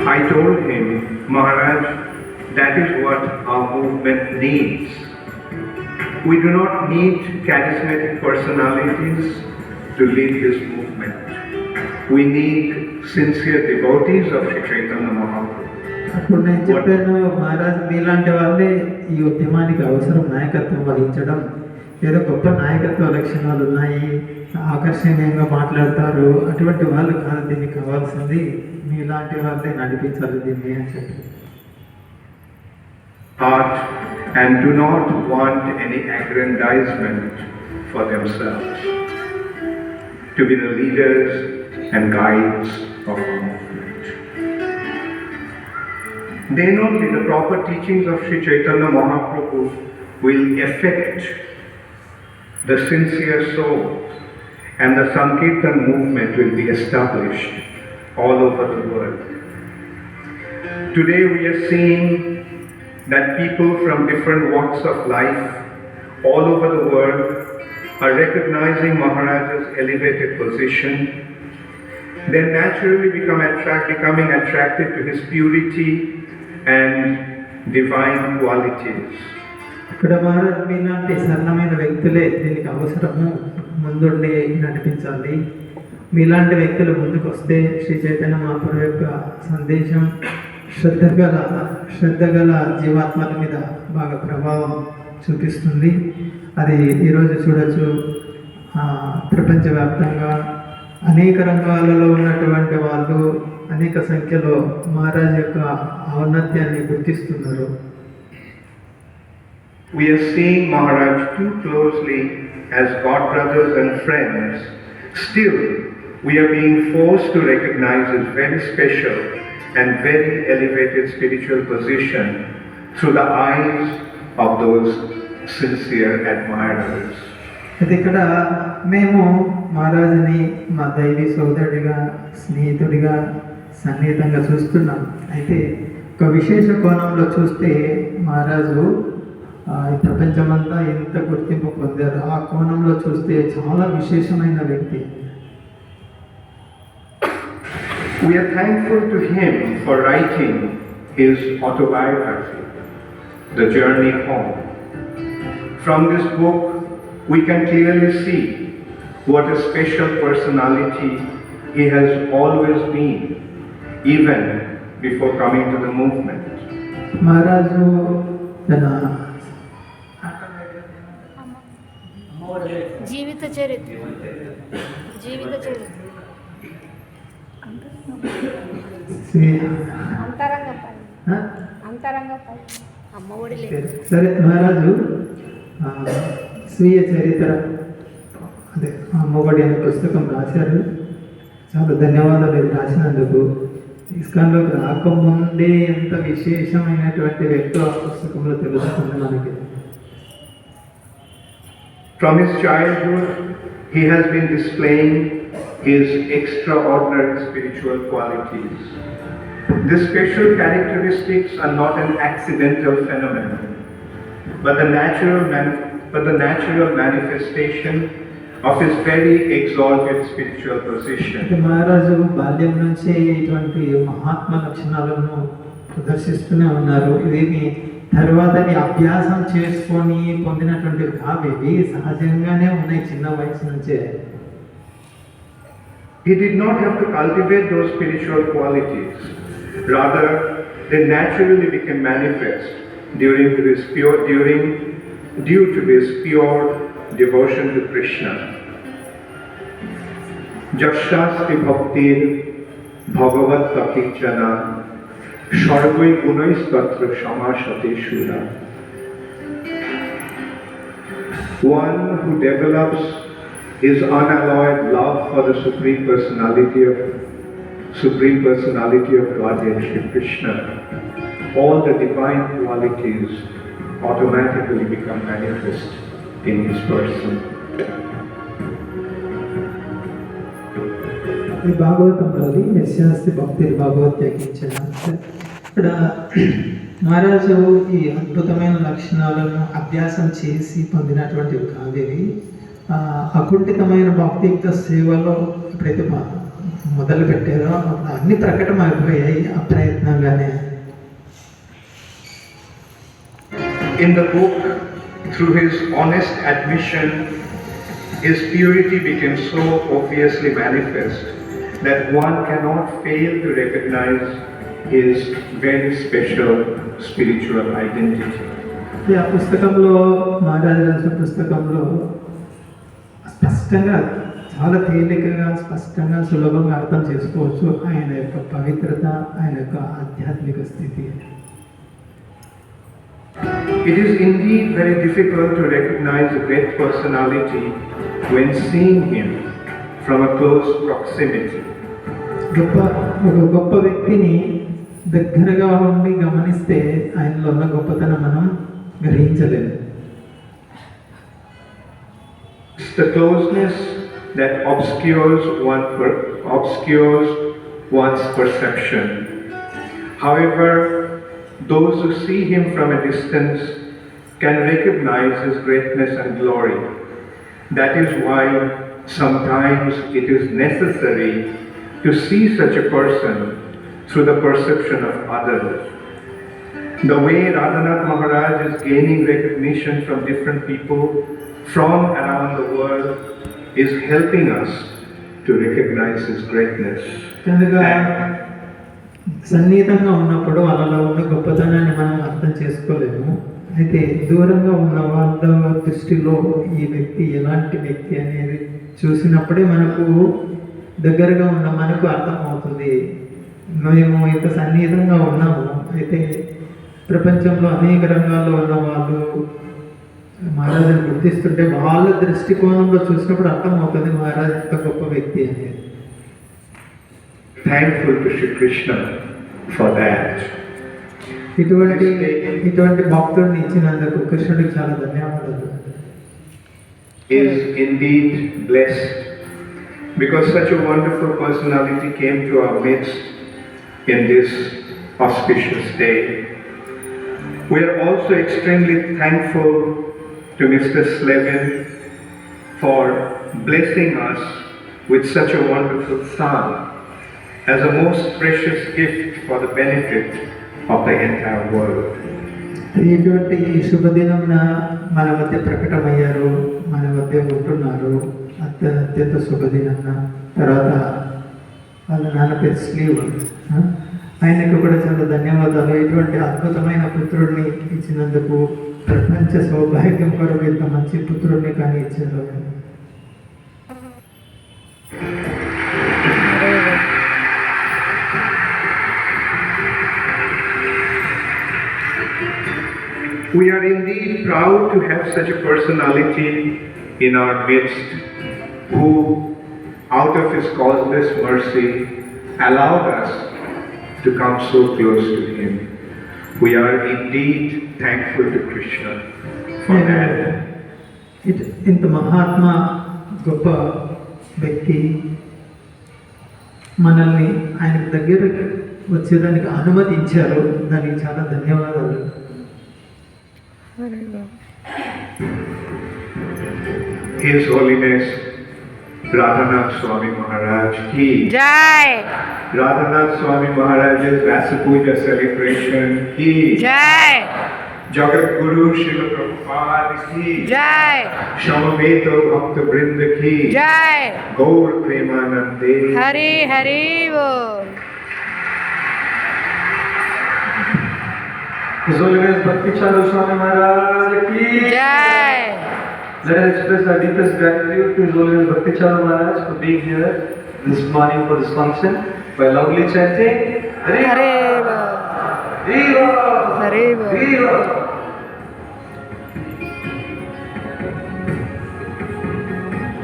I told him, Maharaj, that is what our movement needs. We do not need charismatic personalities to lead this movement. We need sincere devotees of Sri Chaitanya Mahaprabhu. అప్పుడు నేను చెప్పాను, మహారాజ్ మీలాంటి వాళ్ళే ఈ ఉద్యమానికి అవసరం, నాయకత్వం వహించడం. ఏదో గొప్ప నాయకత్వ లక్షణాలు ఉన్నాయి, ఆకర్షణీయంగా మాట్లాడతారు, అటువంటి వాళ్ళు కాదు దీనికి కావాల్సింది, మీలాంటి వాళ్ళే నడిపించాలి దీన్ని అని చెప్పి. Heart and do not want any aggrandizement for themselves, to be the leaders and guides of our movement. Then only the proper teachings of Sri Chaitanya Mahaprabhu will affect the sincere souls, and the Sankirtan movement will be established all over the world. Today we are seeing that people from different walks of life all over the world are recognizing Maharaj's elevated position. They naturally becoming attracted to his purity and divine qualities. ఇక్కడ మహారాజ్ మీలాంటి సరళమైన వ్యక్తులే దీనికి అవసరము, ముందుండి నడిపించాలి. మీలాంటి వ్యక్తులు ముందుకు వస్తే శ్రీ చైతన్య మహాప్రభు యొక్క సందేశం శ్రద్ధగల జీవాత్మల మీద బాగా ప్రభావం చూపిస్తుంది. అది ఈరోజు చూడొచ్చు, ప్రపంచవ్యాప్తంగా అనేక రంగాలలో ఉన్నటువంటి వాళ్ళు అనేక సంఖ్యలో మహారాజ్ యొక్క ఔన్నత్యాన్ని గుర్తిస్తున్నారు. We are seeing Maharaj too closely as God brothers and friends. Still, we are being forced to recognize his very special and very elevated spiritual position through the eyes of those sincere admirers. అయితే ఇక్కడ మేము మహారాజుని మా దైవీ సోదరుడిగా, స్నేహితుడిగా, సన్నిహితంగా చూస్తున్నాం. అయితే ఒక విశేష కోణంలో చూస్తే మహారాజు ఈ ప్రపంచమంతా ఎంత గుర్తింపు పొందారు, ఆ కోణంలో చూస్తే చాలా విశేషమైన వ్యక్తి. We are thankful to him for writing his autobiography, The Journey Home. From this book, we can clearly see what a special personality he has always been, even before coming to the movement. మహారాజు తన జీవిత చరిత్ర సరే, మహారాజు స్వీయ చరిత్ర అదే అమ్మఒడి అనే పుస్తకం రాశారు. చాలా ధన్యవాదాలు ఇది రాసినందుకు. ఇస్కాన్లోకి రాకముందే ఎంత విశేషమైనటువంటి వ్యక్తి ఆ పుస్తకంలో తెలుస్తుంది మనకి. From his childhood, he has been displaying his extraordinary spiritual qualities. These special characteristics are not an accidental phenomenon, but the natural manifestation of his very exalted spiritual position. మహారాజు బాల్యం నుంచే ఇటువంటి మహాత్మ లక్షణాలను ప్రదర్శిస్తూనే ఉన్నారు. ఇవి తర్వాతని అభ్యాసం చేసుకొని పొందినటువంటి కావు, ఇవి సహజంగానే ఉన్నాయి చిన్న వయసు నుంచే. He did not have to cultivate those spiritual qualities. Rather, they naturally became manifest due to his pure devotion to Krishna. Jakshasti bhaktir bhagavat takichana shargoi gunais tatra samashate shura. One who develops his unalloyed love for the Supreme Personality of Godhead, Shri Krishna, all the divine qualities automatically become manifest in his person. ఈ భాగవతంలోని యశాస్తి భక్తి భాగవత్యాకించిన ఇక్కడ మహారాజు ఈ అద్భుతమైన లక్షణాలను అభ్యాసం చేసి పొందినటువంటి కావ్యవి అకుంఠితమైన భక్తియుక్త సేవలో ఎప్పుడైతే మొదలు పెట్టారో అప్పుడు అన్ని ప్రకటమైపోయాయి ఆ ప్రయత్నంగానే. In the book, through his honest admission, his purity became so obviously manifest that one cannot fail to recognize his very special spiritual identity. ఆ పుస్తకంలో, మహారాజు రాసిన పుస్తకంలో స్పష్టంగా, చాలా తేలికగా, స్పష్టంగా, సులభంగా అర్థం చేసుకోవచ్చు ఆయన యొక్క పవిత్రత, ఆయన యొక్క ఆధ్యాత్మిక స్థితి. It is indeed very difficult to recognize a great personality when seeing him from a close proximity. ఒక గొప్ప వ్యక్తిని దగ్గరగా ఉండి గమనిస్తే ఆయనలో ఉన్న గొప్పతనం మనం గ్రహించలేము. It's the closeness that obscures one's perception. However, those who see him from a distance can recognize his greatness and glory. That is why sometimes it is necessary to see such a person through the perception of others. The way Radhanath Maharaj is gaining recognition from different people from around the world is helping us to recognize his greatness. కనుక సన్నిహితంగా ఉన్నప్పుడు వాళ్ళలో ఉన్న గొప్పతనాన్ని మనం అర్థం చేసుకోలేము. అయితే దూరంగా ఉన్న వాళ్ళ దృష్టిలో ఈ వ్యక్తి ఎలాంటి వ్యక్తి అనేది చూసినప్పుడే మనకు, దగ్గరగా ఉన్న మనకు అర్థమవుతుంది. మేము ఇంత సన్నిహితంగా ఉన్నాము, అయితే ప్రపంచంలో అనేక రంగాల్లో ఉన్న వాళ్ళు మహారాజుని గుర్తిస్తుంటే వాళ్ళ దృష్టికోణంలో చూసినప్పుడు అర్థమవుతుంది మహారాజు ఎంత గొప్ప వ్యక్తి అనేది. Thankful to Shri Krishna for that. ఇటువంటి భక్తుడిని ఇచ్చినందుకు కృష్ణుడికి చాలా ధన్యవాదాలు. Is indeed blessed because such a wonderful personality came to our midst in this auspicious day. We are also extremely thankful to Mr. Slevin for blessing us with such a wonderful son as a most precious gift for the benefit of the entire world. ఇటువంటి శుభదినంన మన మధ్య ప్రకటమయ్యారు, మన మధ్య ఉంటున్నారు. అత్యంత శుభదినంన. తర్వాత వాళ్ళ నాన్న పేరు స్లీవ్, ఆయనకు కూడా చాలా ధన్యవాదాలు. ఇటువంటి అద్భుతమైన పుత్రుడిని ఇచ్చినందుకు, ప్రపంచ సౌభాగ్యం కొరకు ఇంత మంచి పుత్రుడిని కానీ ఇచ్చారు. We are indeed proud to have such a personality in our midst who, out of his causeless mercy, allowed us to come so close to him. We are indeed thankful to Krishna for that. ఇంత మహాత్మా గొప్ప వ్యక్తి మనల్ని ఆయన దగ్గర వచ్చేదానికి అనుమతించారు. దానికి చాలా ధన్యవాదాలు. His Holiness Radhanath Swami Maharaj ki Jai! Radhanath Swami Maharaj's Rasapuja celebration ki Jai! Jagat Guru Srila Prabhupada ki Jai! Shamaveto Bhakta Vrinda ki Jai! Gaur Premanande Hari Hari Bol. His Holiness Bhakti Charu Swami Maharaj ki Jai! Let us express our deepest gratitude to His Holiness Bhakti Charu Maharaj for being here this morning for this function by loudly chanting Hari Hari Bol. Hari Hari Bol. Hari